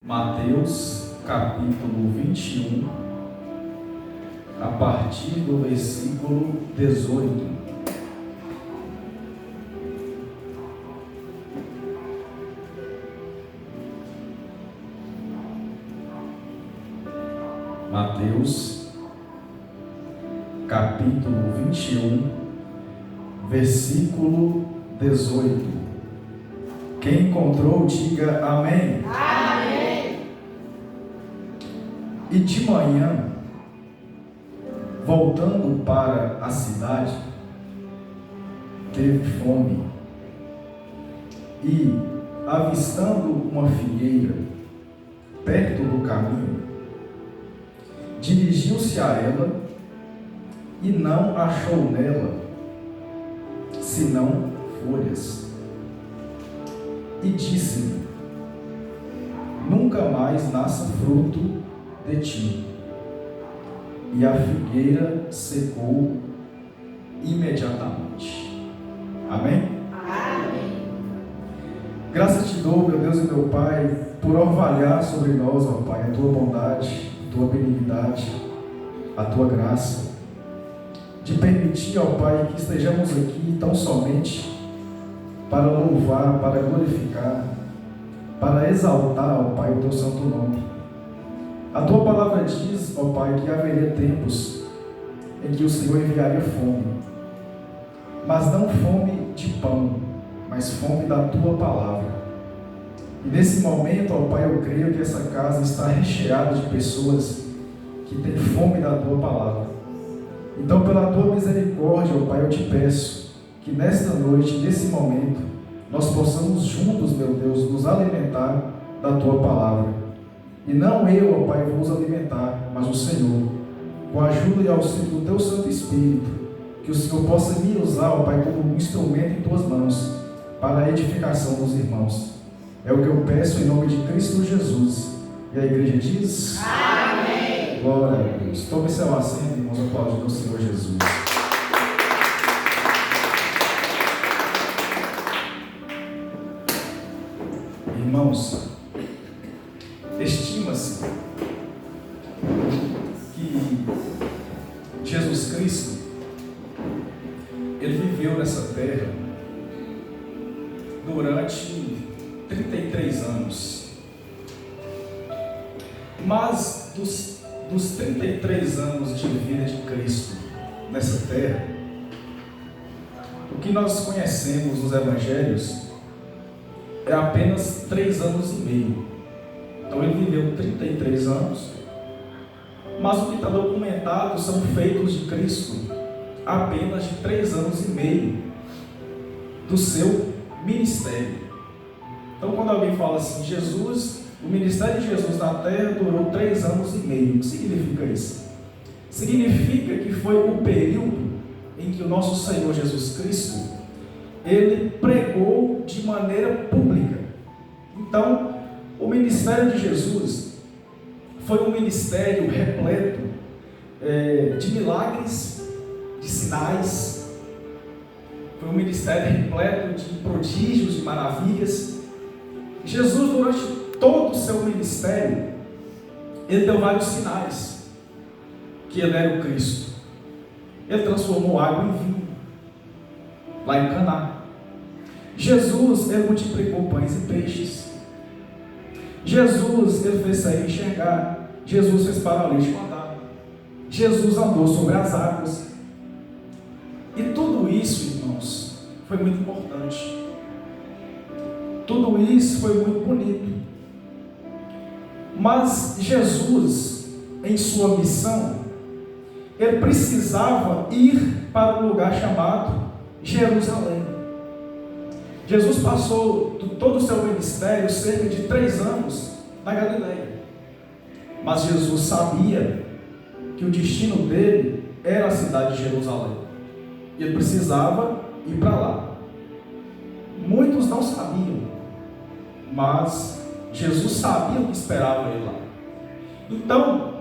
Mateus capítulo 21, a partir do versículo 18. Mateus capítulo 21, versículo 18. Quem encontrou, diga amém. Amém. E de manhã, voltando para a cidade, teve fome. E, avistando uma figueira perto do caminho, dirigiu-se a ela e não achou nela senão folhas. E disse-lhe: nunca mais nasça fruto de ti. E a figueira secou imediatamente. Amém? Amém. Graças te dou, meu Deus e meu Pai, por orvalhar sobre nós, ó Pai, a tua bondade, a tua benignidade, a tua graça, de permitir, ó Pai, que estejamos aqui tão somente para louvar, para glorificar, para exaltar, ó Pai, o teu santo nome. A tua palavra diz, ó Pai, que haveria tempos em que o Senhor enviaria fome, mas não fome de pão, mas fome da tua palavra. E nesse momento, ó Pai, eu creio que essa casa está recheada de pessoas que têm fome da tua palavra. Então, pela tua misericórdia, ó Pai, eu te peço que nesta noite, nesse momento, nós possamos juntos, meu Deus, nos alimentar da tua palavra. E não eu, ó Pai, vou os alimentar, mas o Senhor, com a ajuda e auxílio do teu Santo Espírito, que o Senhor possa me usar, ó Pai, como um instrumento em tuas mãos, para a edificação dos irmãos. É o que eu peço em nome de Cristo Jesus. E a igreja diz: Amém. Glória a Deus. Tome seu assento, irmãos, aplaudindo o Senhor Jesus. Irmãos, estima-se que Jesus Cristo, ele viveu nessa terra durante 33 anos. Mas dos 33 anos de vida de Cristo nessa terra, o que nós conhecemos nos evangelhos é apenas 3 anos e meio. Então ele viveu 33 anos, mas o que está documentado são feitos de Cristo apenas de 3 anos e meio do seu ministério. Então, quando alguém fala assim, Jesus, o ministério de Jesus na terra durou 3 anos e meio, o que significa isso? Significa que foi o período em que o nosso Senhor Jesus Cristo, ele pregou de maneira pública. Então, o ministério de Jesus foi um ministério repleto de milagres, de sinais, foi um ministério repleto de prodígios, de maravilhas. Jesus, durante todo o seu ministério, ele deu vários sinais que ele era o Cristo. Ele transformou água em vinho lá em Caná. Jesus, ele multiplicou pães e peixes. Jesus, ele fez cego enxergar. Jesus fez paralítico andar. Jesus andou sobre as águas. E tudo isso, irmãos, foi muito importante. Tudo isso foi muito bonito. Mas Jesus, em sua missão, ele precisava ir para um lugar chamado Jerusalém. Jesus passou todo o seu ministério cerca de 3 anos na Galileia. Mas Jesus sabia que o destino dele era a cidade de Jerusalém. E ele precisava ir para lá. Muitos não sabiam, mas Jesus sabia o que esperava ele lá. Então,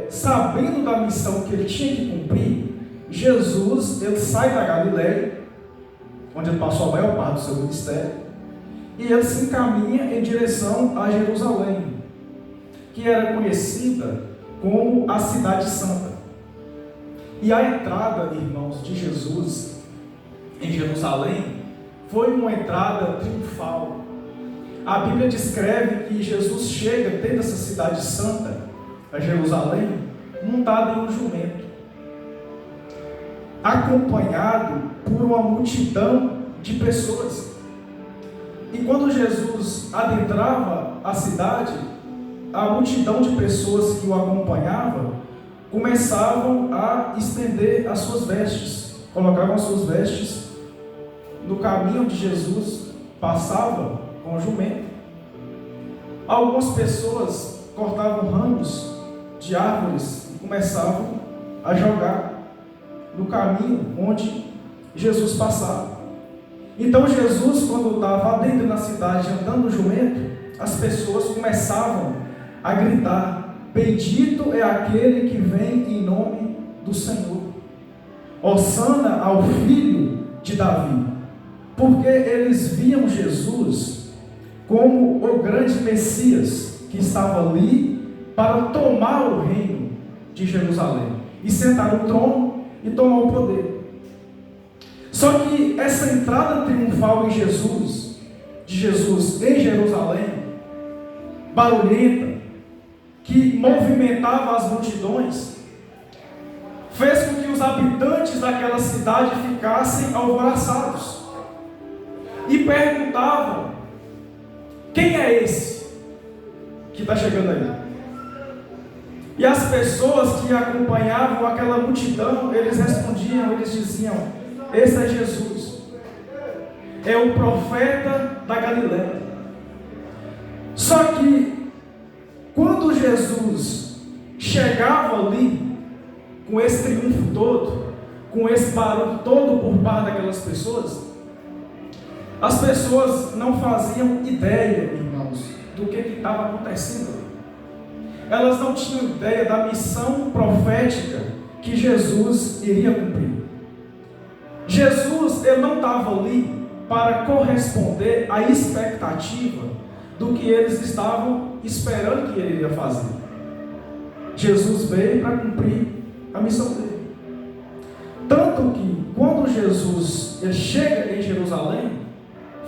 sabendo da missão que ele tinha que cumprir, Jesus, ele sai da Galileia, onde ele passou a maior parte do seu ministério, e ele se encaminha em direção a Jerusalém, que era conhecida como a Cidade Santa. E a entrada, irmãos, de Jesus em Jerusalém foi uma entrada triunfal. A Bíblia descreve que Jesus chega dentro dessa cidade santa, a Jerusalém, montado em um jumento, acompanhado por uma multidão de pessoas. E quando Jesus adentrava a cidade, a multidão de pessoas que o acompanhavam começavam a estender as suas vestes, colocavam as suas vestes no caminho onde Jesus passava com o jumento. Algumas pessoas cortavam ramos de árvores e começavam a jogar no caminho onde Jesus passava. Então Jesus, quando estava dentro da cidade andando no jumento, as pessoas começavam a gritar: bendito é aquele que vem em nome do Senhor, hosanna ao filho de Davi. Porque eles viam Jesus como o grande Messias que estava ali para tomar o reino de Jerusalém e sentar no trono e tomar o poder. Só que essa entrada triunfal de Jesus em Jerusalém, barulhenta, que movimentava as multidões, fez com que os habitantes daquela cidade ficassem alvoroçados e perguntavam: quem é esse que está chegando aí? E as pessoas que acompanhavam aquela multidão, eles respondiam, eles diziam: esse é Jesus, é o profeta da Galileia. Só que quando Jesus chegava ali, com esse triunfo todo, com esse barulho todo por parte daquelas pessoas, as pessoas não faziam ideia, irmãos, do que estava acontecendo. Elas não tinham ideia da missão profética que Jesus iria cumprir. Jesus, ele não estava ali para corresponder à expectativa do que eles estavam esperando que ele iria fazer. Jesus veio para cumprir a missão dele. Tanto que, quando Jesus chega em Jerusalém,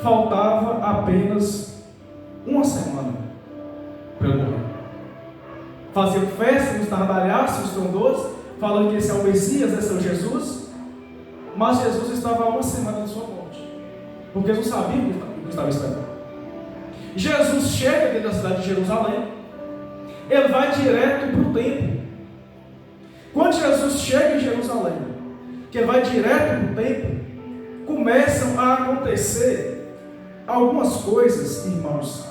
faltava apenas uma semana para ele morrer. Faziam festa, estardalhaços, estrondosos, falando que esse é o Messias, esse é o Jesus. Mas Jesus estava a uma semana de sua morte, porque eles não sabiam o que estava esperando. Jesus chega dentro da cidade de Jerusalém, ele vai direto para o templo. Quando Jesus chega em Jerusalém, que ele vai direto para o templo, começam a acontecer algumas coisas, irmãos,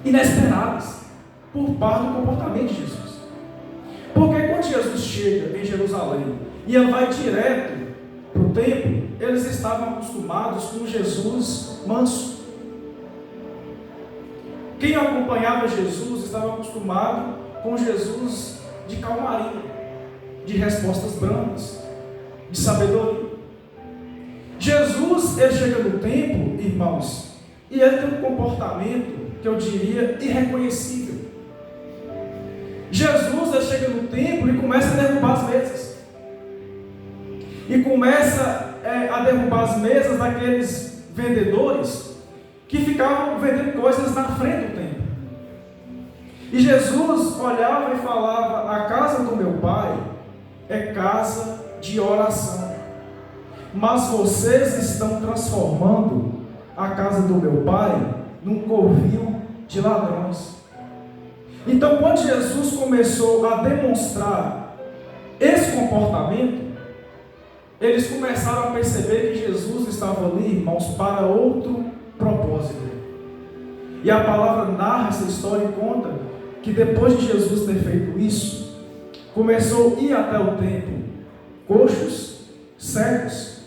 inesperadas por parte do comportamento de Jesus. Porque quando Jesus chega em Jerusalém e ele vai direto para o templo, eles estavam acostumados com Jesus manso. Quem acompanhava Jesus estava acostumado com Jesus de calmaria, de respostas brandas, de sabedoria. Jesus, ele chega no templo, irmãos, e ele tem um comportamento que eu diria irreconhecível. Jesus, ele chega no templo e começa a derrubar as mesas. E começa a derrubar as mesas daqueles vendedores que ficavam vendendo coisas na frente do templo. E Jesus olhava e falava: a casa do meu pai é casa de oração, mas vocês estão transformando a casa do meu pai num covil de ladrões. Então, quando Jesus começou a demonstrar esse comportamento, eles começaram a perceber que Jesus estava ali, irmãos, para outro propósito. E a palavra narra essa história e conta que depois de Jesus ter feito isso, começou a ir até o templo coxos, cegos,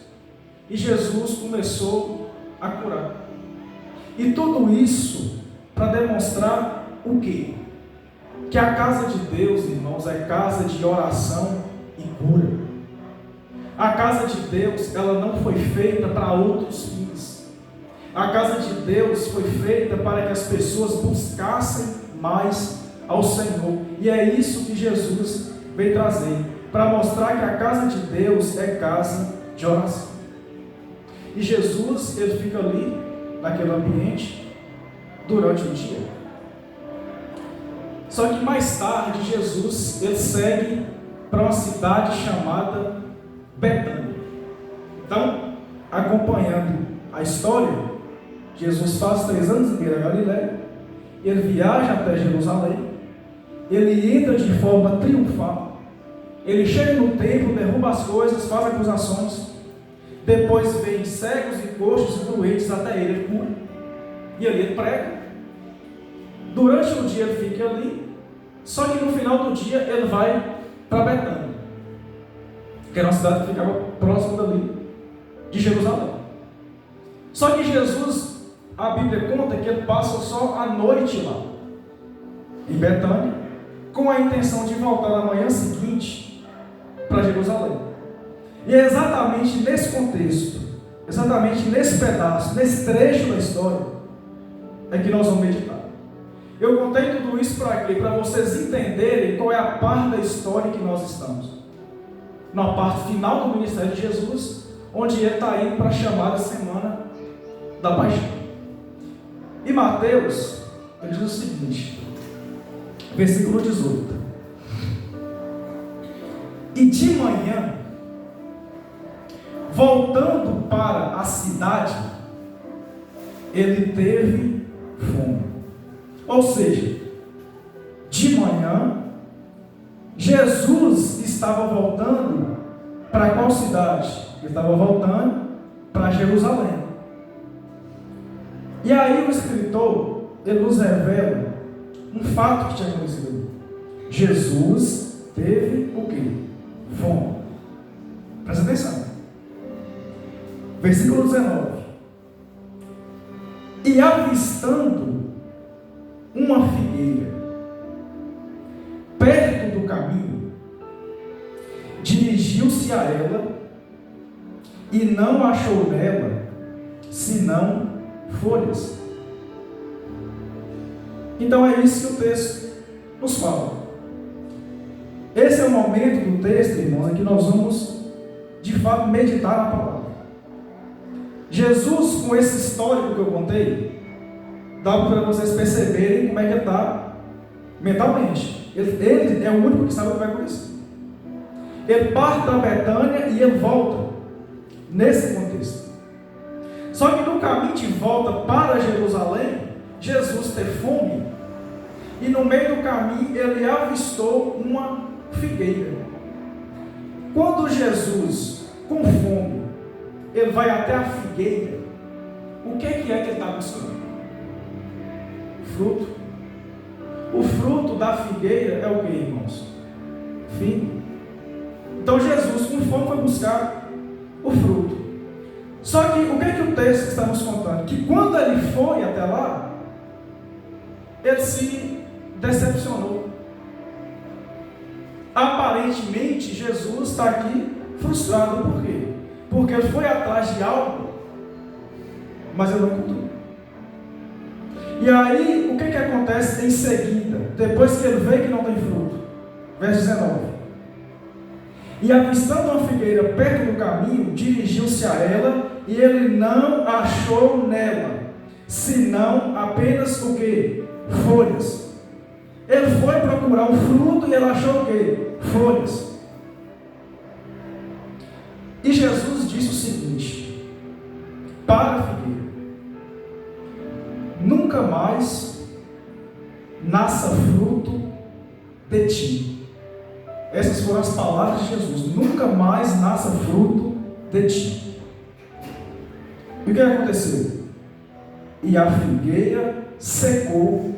e Jesus começou a curar. E tudo isso para demonstrar o quê? Que a casa de Deus, irmãos, é casa de oração e cura. A casa de Deus, ela não foi feita para outros fins. a casa de Deus foi feita para que as pessoas buscassem mais ao Senhor. E é isso que Jesus veio trazer, para mostrar que a casa de Deus é casa de oração. E Jesus, ele fica ali, naquele ambiente, durante o dia. Só que mais tarde, Jesus, ele segue para uma cidade chamada Betânia. Então, acompanhando a história, Jesus faz 3 anos e meio na Galileia, ele viaja até Jerusalém, ele entra de forma triunfal, ele chega no templo, derruba as coisas, faz acusações, depois vem cegos e coxos e doentes até ele cura, e ali ele prega. Durante o dia ele fica ali, só que no final do dia ele vai para Betânia, que era uma cidade que ficava próxima dali, de Jerusalém. Só que Jesus, a Bíblia conta que ele passa só a noite lá, em Betânia, com a intenção de voltar na manhã seguinte para Jerusalém. E é exatamente nesse contexto, exatamente nesse pedaço, nesse trecho da história, é que nós vamos meditar. Eu contei tudo isso para quê? Para vocês entenderem qual é a parte da história que nós estamos. Na parte final do ministério de Jesus, onde ele está indo para a chamada semana da paixão. E Mateus, ele diz o seguinte, versículo 18: e de manhã, voltando para a cidade, ele teve fome. Ou seja, de manhã, Jesus estava voltando para qual cidade? Ele estava voltando para Jerusalém. E aí o escritor, ele nos revela um fato que tinha acontecido. Jesus teve o quê? Fome. Presta atenção. Versículo 19. E avistando uma figueira perto do caminho, dirigiu-se a ela e não achou nela senão folhas. Então é isso que o texto nos fala. Esse é o momento do texto, irmãos, em que nós vamos de fato meditar na palavra. Jesus, com esse histórico que eu contei, dá para vocês perceberem como é que ele está mentalmente. Ele é o único que sabe o que vai acontecer. Ele parte para Betânia e ele volta nesse contexto. Só que no caminho de volta para Jerusalém, Jesus teve fome, e no meio do caminho ele avistou uma figueira. Quando Jesus, com fome, ele vai até a figueira, o que é que ele está buscando? Fruto. O fruto da figueira é o que, irmãos? Figo. Então Jesus, com fome, foi buscar o fruto. Só que o que é que o texto está nos contando? Que quando ele foi até lá, ele se decepcionou. Aparentemente, Jesus está aqui frustrado. Por quê? Porque ele foi atrás de algo, mas ele não encontrou. E aí, o que acontece em seguida? Depois que ele vê que não tem fruto. Verso 19. E avistando uma figueira perto do caminho, dirigiu-se a ela, e ele não achou nela, senão apenas o quê? Folhas. Ele foi procurar um fruto e ele achou o quê? Folhas. E Jesus disse o seguinte para a figueira: nunca mais nasça fruto de ti. Essas foram as palavras de Jesus. Nunca mais nasça fruto de ti. E o que aconteceu? E a figueira secou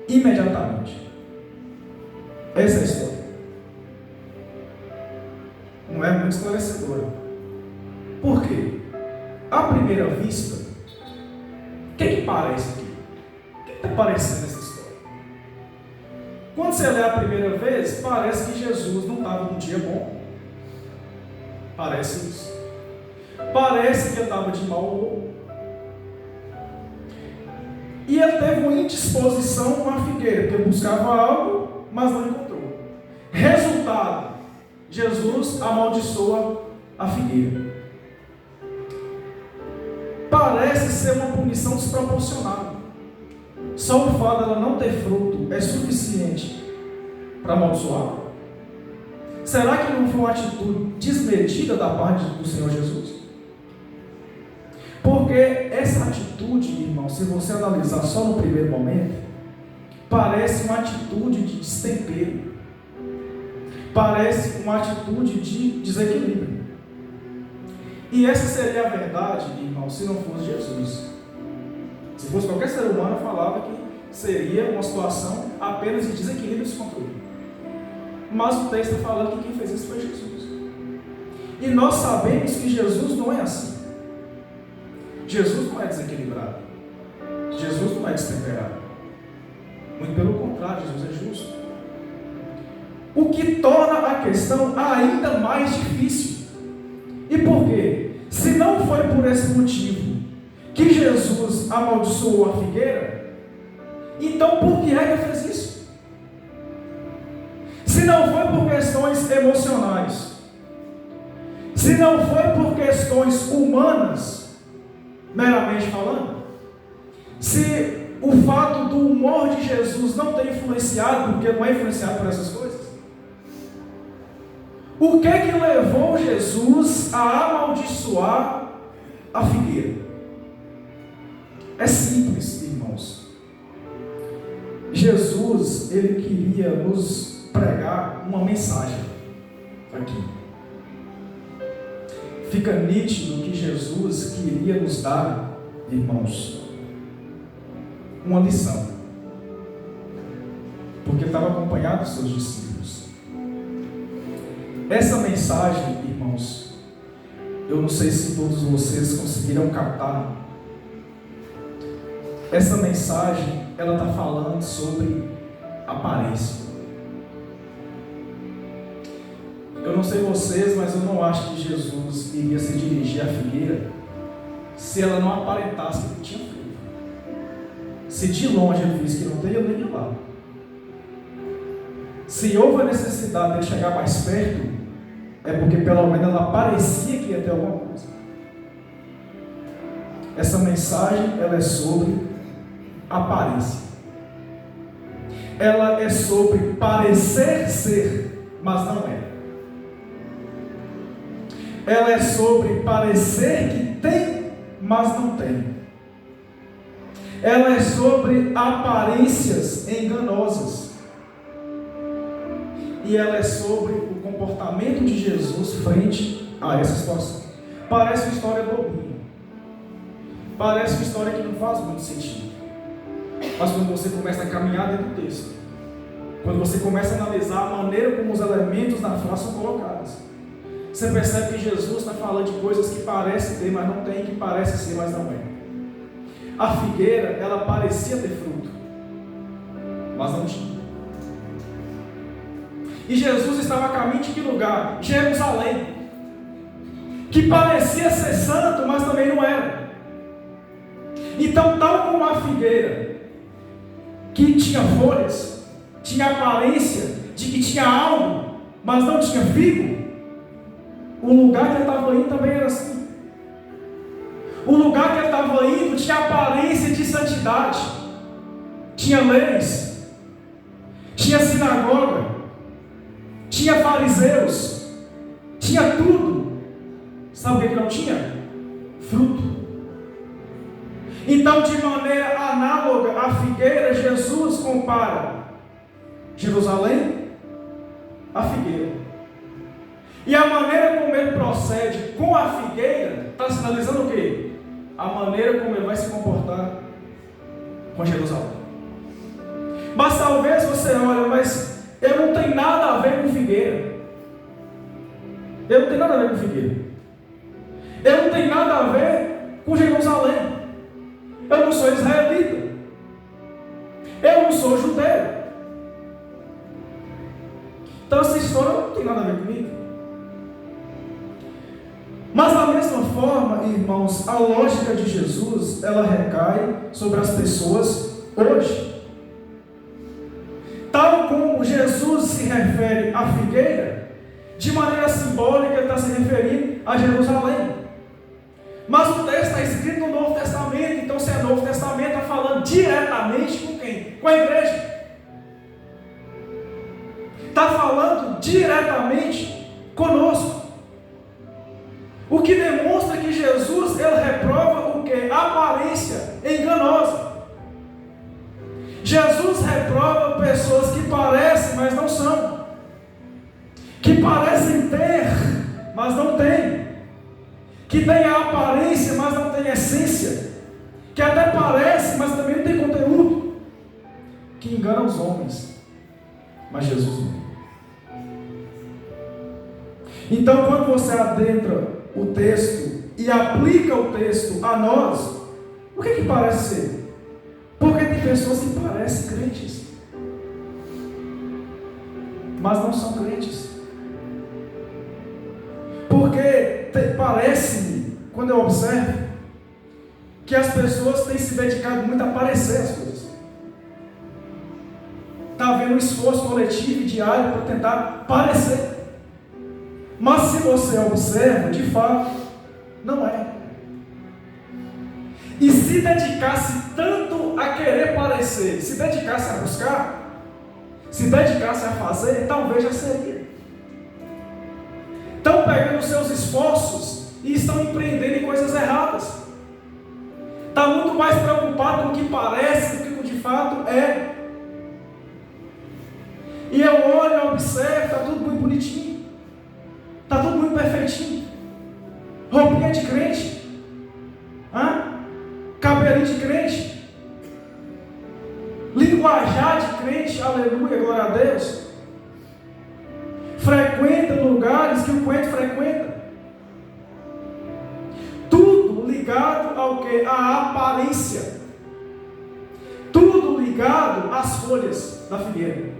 imediatamente. Essa é a história. Não é muito esclarecedora. Por quê? À primeira vista, o que parece aqui? O que está parecendo essa história? Quando você lê a primeira vez, parece que Jesus não estava num dia bom. Parece isso. Parece que ele estava de mau humor. E ele teve uma indisposição com a figueira, porque ele buscava algo, mas não encontrou. Resultado: Jesus amaldiçoa a figueira. Parece ser uma punição desproporcionada. Só o fato dela não ter fruto é suficiente para amaldiçoar? Será que não foi uma atitude desmedida da parte do Senhor Jesus? Porque essa atitude, irmão, se você analisar só no primeiro momento, parece uma atitude de destempero. Parece uma atitude de desequilíbrio. E essa seria a verdade, irmão, se não fosse Jesus. Se fosse qualquer ser humano, falava que seria uma situação apenas de desequilíbrio e descontrole. Mas o texto está falando que quem fez isso foi Jesus. E nós sabemos que Jesus não é assim. Jesus não é desequilibrado. Jesus não é destemperado. Muito pelo contrário, Jesus é justo. O que torna a questão ainda mais difícil. E por quê? Se não foi por esse motivo que Jesus amaldiçoou a figueira, então por que é que ele fez isso? Se não foi por questões emocionais, se não foi por questões humanas, meramente falando, se o fato do humor de Jesus não ter influenciado, porque não é influenciado por essas coisas, o que levou Jesus a amaldiçoar a figueira? É simples, irmãos. Jesus, ele queria nos pregar uma mensagem aqui. Fica nítido que Jesus queria nos dar, irmãos, uma lição, porque estava acompanhado dos seus discípulos. Essa mensagem, irmãos, eu não sei se todos vocês conseguiram captar. Essa mensagem, ela está falando sobre aparência. Eu não sei vocês, mas eu não acho que Jesus iria se dirigir à figueira se ela não aparentasse que tinha fruto. Se de longe ele visse que não tem, eu nem ia lá. Se houve a necessidade de chegar mais perto, é porque pelo menos ela parecia que ia ter alguma coisa. Essa mensagem, ela é sobre aparência. Ela é sobre parecer ser, mas não é. Ela é sobre parecer que tem, mas não tem. Ela é sobre aparências enganosas. E ela é sobre o comportamento de Jesus frente a essa situação. Parece uma história bobinha. Parece uma história que não faz muito sentido. Mas quando você começa a caminhar dentro do texto, quando você começa a analisar a maneira como os elementos da frase são colocados, você percebe que Jesus está falando de coisas que parecem ter, mas não tem, que parecem ser, mas não é. A figueira, ela parecia ter fruto, mas não tinha. E Jesus estava a caminho de que lugar? Jerusalém, que parecia ser santo, mas também não era. Então, tal como a figueira, que tinha folhas, tinha aparência de que tinha algo, mas não tinha figo, o lugar que ele estava indo também era assim. O lugar que ele estava indo tinha aparência de santidade, tinha leis, tinha sinagoga, tinha fariseus, tinha tudo. Sabe o que não tinha? Fruto. Então, de maneira análoga à figueira, Jesus compara Jerusalém à figueira. E a maneira como ele procede com a figueira está sinalizando o quê? A maneira como ele vai se comportar com Jerusalém. Mas talvez você olhe, mas eu não tenho nada a ver com figueira. Eu não tenho nada a ver com figueira. Eu não tenho nada a ver com Jerusalém. Eu não sou israelita. Eu não sou judeu. Então essa história não tem nada a ver comigo. Mas da mesma forma, irmãos, a lógica de Jesus, ela recai sobre as pessoas hoje. Tal como Jesus se refere à figueira, de maneira simbólica ele está se referindo a Jerusalém. Mas o texto está escrito no Novo Testamento, então se é Novo Testamento, está falando diretamente com quem? Com a igreja. Está falando diretamente conosco. O que demonstra que Jesus, ele reprova o que? A aparência enganosa. Jesus reprova pessoas que parecem, mas não são. Que parecem ter, mas não têm. Que têm a aparência, mas não têm essência. Que até parece, mas também não tem conteúdo. Que enganam os homens, mas Jesus não. Então, quando você adentra o texto e aplica o texto a nós, o que parece ser? Porque tem pessoas que parecem crentes, mas não são crentes. Porque parece-me, quando eu observo, que as pessoas têm se dedicado muito a parecer as coisas. Está havendo um esforço coletivo e diário para tentar parecer. Mas se você observa, de fato, não é. E se dedicasse tanto a querer parecer, se dedicasse a buscar, se dedicasse a fazer, talvez já seria. Estão pegando os seus esforços e estão empreendendo em coisas erradas. Está muito mais preocupado com o que parece do que com o que de fato é. E eu olho e observo, está tudo muito bonitinho. Está tudo muito perfeitinho. Roupinha de crente. Cabelinho de crente. Linguajar de crente. Aleluia, glória a Deus. Frequenta lugares que o crente frequenta. Tudo ligado ao que? À aparência. Tudo ligado às folhas da figueira.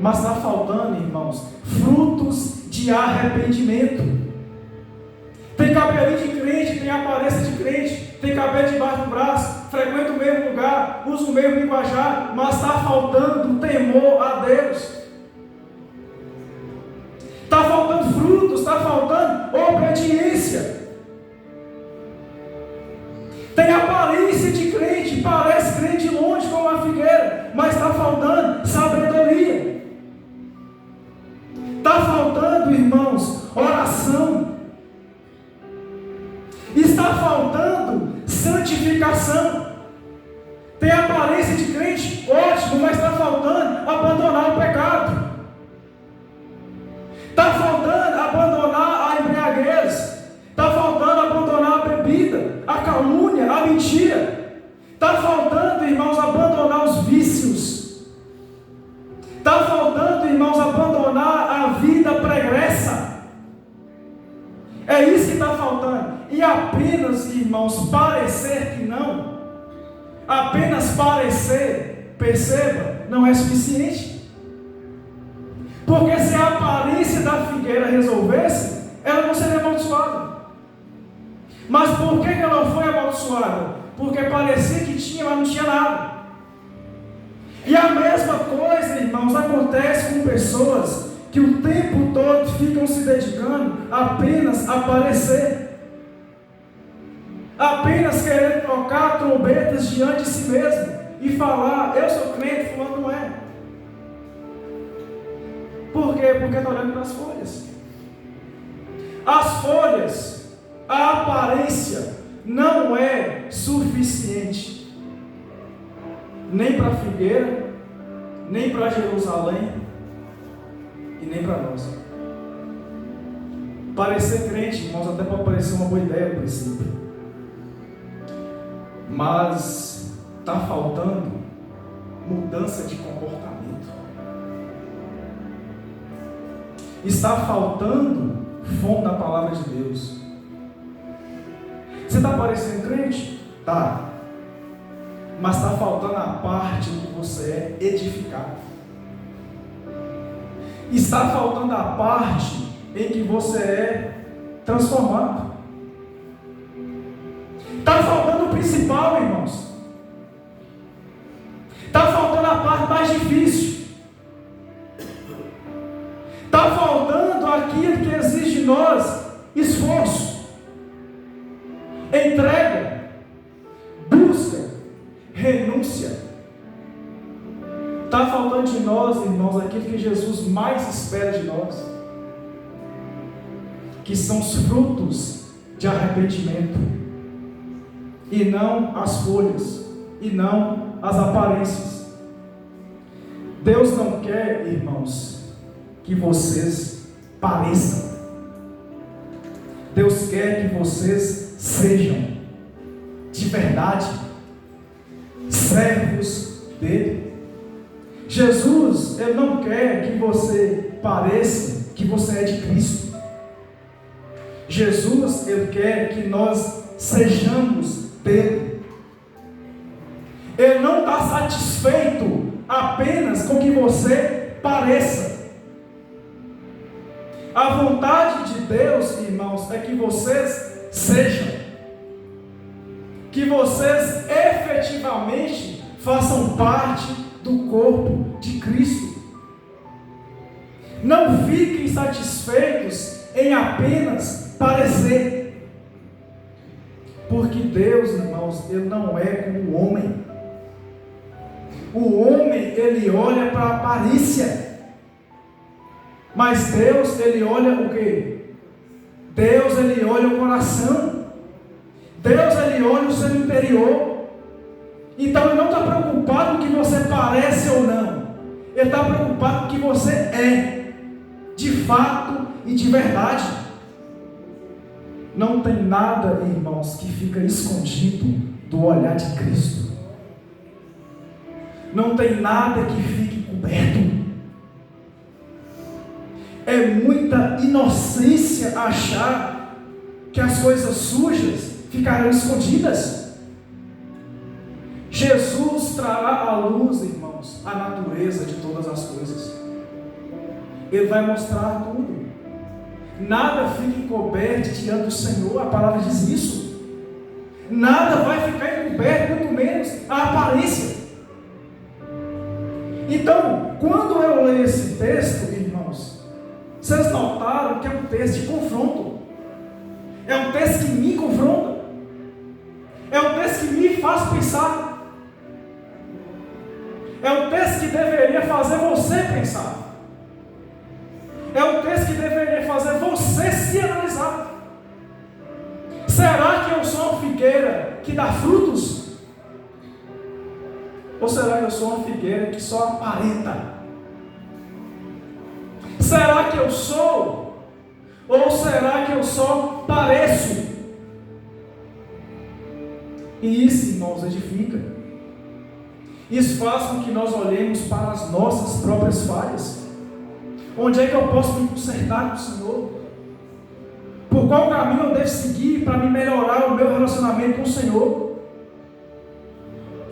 Mas está faltando, irmãos, frutos de arrependimento. Tem cabelinho de crente, tem aparência de crente, tem cabelo debaixo do braço, frequenta o mesmo lugar, usa o mesmo linguajar, mas está faltando temor a Deus. Está faltando frutos, está faltando obediência. Tem aparência de crente, parece crente de longe como uma figueira, mas está faltando sabedoria. Está faltando, irmãos, oração. Está faltando santificação. Tem aparência de crente, ótimo, mas está faltando abandonar o pecado. Está faltando abandonar a embriaguez. Está faltando abandonar a bebida, a calúnia, a mentira. Está faltando, irmãos, abandonar os vícios. Está faltando, irmãos, abandonar a vida pregressa. É isso que está faltando. E apenas, irmãos, parecer que não, apenas parecer, perceba, não é suficiente. Porque se a aparência da figueira resolvesse, ela não seria amaldiçoada. Mas por que ela foi amaldiçoada? Porque parecia que tinha, mas não tinha nada. E a mesma coisa, irmãos, acontece com pessoas que o tempo todo ficam se dedicando apenas a parecer, apenas querendo tocar trombetas diante de si mesmo e falar, eu sou crente, fulano não é. Por quê? Porque está olhando para as folhas. As folhas, a aparência não é suficiente nem para a figueira, nem para Jerusalém e nem para nós. Parecer crente, irmãos, até pode parecer uma boa ideia no princípio, mas está faltando mudança de comportamento. Está faltando fome da palavra de Deus. Você está parecendo crente? Tá. Mas está faltando a parte do que você é edificado. Está faltando a parte em que você é transformado. Está faltando o principal, irmãos. Está faltando a parte mais difícil. Está faltando aquilo que exige de nós esforço, entrega, busca, renúncia. Está faltando de nós, irmãos, aquilo que Jesus mais espera de nós, que são os frutos de arrependimento, e não as folhas, e não as aparências. Deus não quer, irmãos, que vocês pareçam. Deus quer que vocês sejam de verdade servos dele. Jesus, ele não quer que você pareça que você é de Cristo. Jesus, ele quer que nós sejamos dele. Ele não está satisfeito apenas com que você pareça. A vontade de Deus, irmãos, é que vocês sejam, que vocês efetivamente façam parte do corpo de Cristo. Não fiquem satisfeitos em apenas parecer, porque Deus, irmãos, ele não é como o homem. O homem, ele olha para a aparência, mas Deus, ele olha o quê? Deus, ele olha o coração. Deus, ele olha o seu interior. Então ele não está preocupado com o que você parece ou não. Ele está preocupado com o que você é, de fato e de verdade. Não tem nada, irmãos, que fica escondido do olhar de Cristo. Não tem nada que fique coberto. É muita inocência achar que as coisas sujas ficarão escondidas. Jesus trará à luz, irmãos, a natureza de todas as coisas. Ele vai mostrar tudo. Nada fica encoberto diante do Senhor, a palavra diz isso. Nada vai ficar encoberto, muito menos a aparência. Então, quando eu leio esse texto, irmãos, vocês notaram que é um texto de confronto. É um texto que me confronta. É um texto que me faz pensar. É um texto que deveria fazer você pensar. É um texto que deveria fazer você se analisar. Será que eu sou uma figueira que dá frutos? Ou será que eu sou uma figueira que só aparenta? Será que eu sou? Ou será que eu só pareço? E isso, irmãos, edifica. Isso faz com que nós olhemos para as nossas próprias falhas. Onde é que eu posso me consertar com o Senhor? Por qual caminho eu devo seguir para me melhorar o meu relacionamento com o Senhor?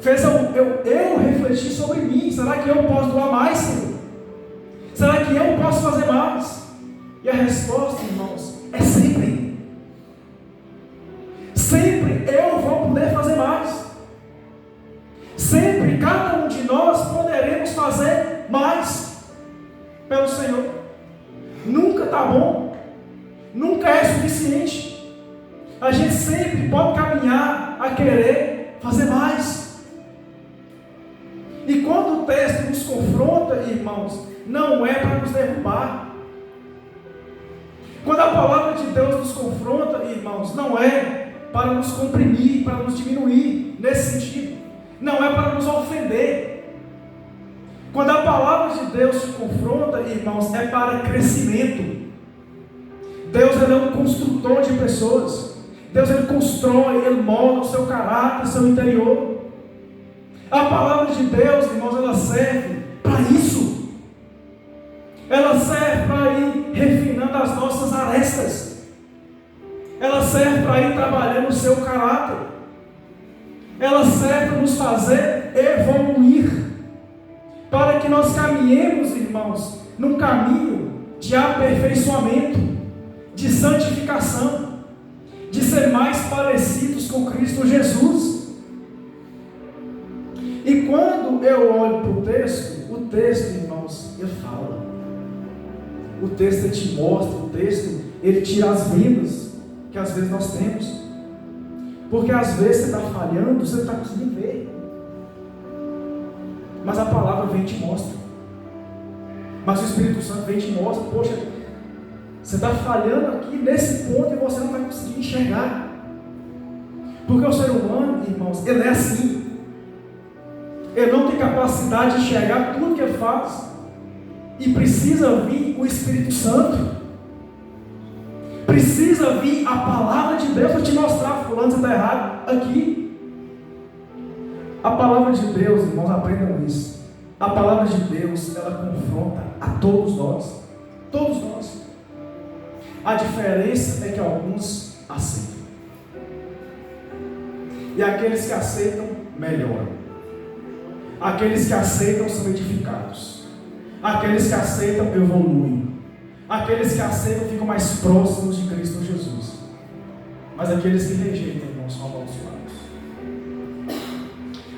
Fez eu refletir sobre mim. Será que eu posso doar mais, Senhor? Será que eu posso fazer mais? E a resposta, irmãos, é sempre. Sempre eu vou poder fazer mais. Sempre cada um de nós poderemos fazer mais pelo Senhor. Nunca está bom. Nunca é suficiente. A gente sempre pode caminhar a querer fazer mais. E quando o texto nos confronta, irmãos, não é para nos derrubar. Quando a palavra de Deus nos confronta, irmãos, não é para nos comprimir, para nos diminuir, nesse sentido. Não é para nos ofender. Quando a palavra de Deus te confronta, irmãos, é para crescimento. Deus, ele é um construtor de pessoas. Deus, ele constrói, ele molda o seu caráter, o seu interior. A palavra de Deus, irmãos, ela serve para isso. Ela serve para ir refinando as nossas arestas. Ela serve para ir trabalhando o seu caráter. Ela serve para nos fazer evoluir. Para que nós caminhemos, irmãos, num caminho de aperfeiçoamento. de santificação, de ser mais parecidos com Cristo Jesus. E quando eu olho para o texto, irmãos, ele fala. O texto ele te mostra, o texto ele tira as vendas que às vezes nós temos. Porque às vezes você está falhando, você está conseguindo ver. Mas a palavra vem e te mostra. Mas o Espírito Santo vem e te mostra, poxa, você está falhando aqui nesse ponto e você não está conseguindo enxergar. Porque o ser humano, irmãos, ele é assim. Ele não tem capacidade de enxergar tudo que ele faz. E precisa vir o Espírito Santo. Precisa vir a palavra de Deus para te mostrar, fulano, você está errado aqui. A palavra de Deus, irmãos, aprendam isso. A palavra de Deus, ela confronta a todos nós. Todos nós. A diferença é que alguns aceitam. E aqueles que aceitam, melhoram. Aqueles que aceitam são edificados. Aqueles que aceitam, evoluem. Aqueles que aceitam ficam mais próximos de Cristo Jesus. Mas aqueles que rejeitam, irmãos, são amaldiçoados.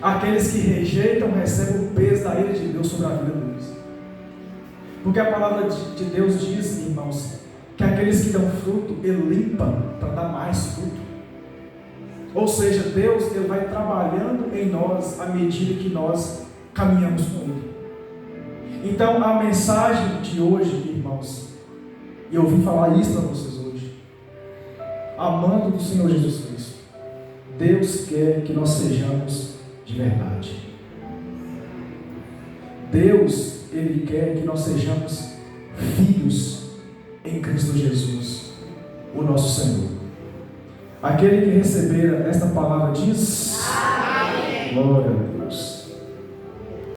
Aqueles que rejeitam recebem o peso da ira de Deus sobre a vida deles. Porque a palavra de Deus diz, irmãos, que aqueles que dão fruto, Ele limpa para dar mais fruto. Ou seja, Deus ele vai trabalhando em nós à medida que nós caminhamos com Ele. Então a mensagem de hoje, irmãos, e eu vim falar isso para vocês hoje, amando do Senhor Jesus Cristo, Deus quer que nós sejamos de verdade. Deus, Ele quer que nós sejamos filhos em Cristo Jesus, o nosso Senhor. Aquele que receber esta palavra diz: Amém. Glória a Deus.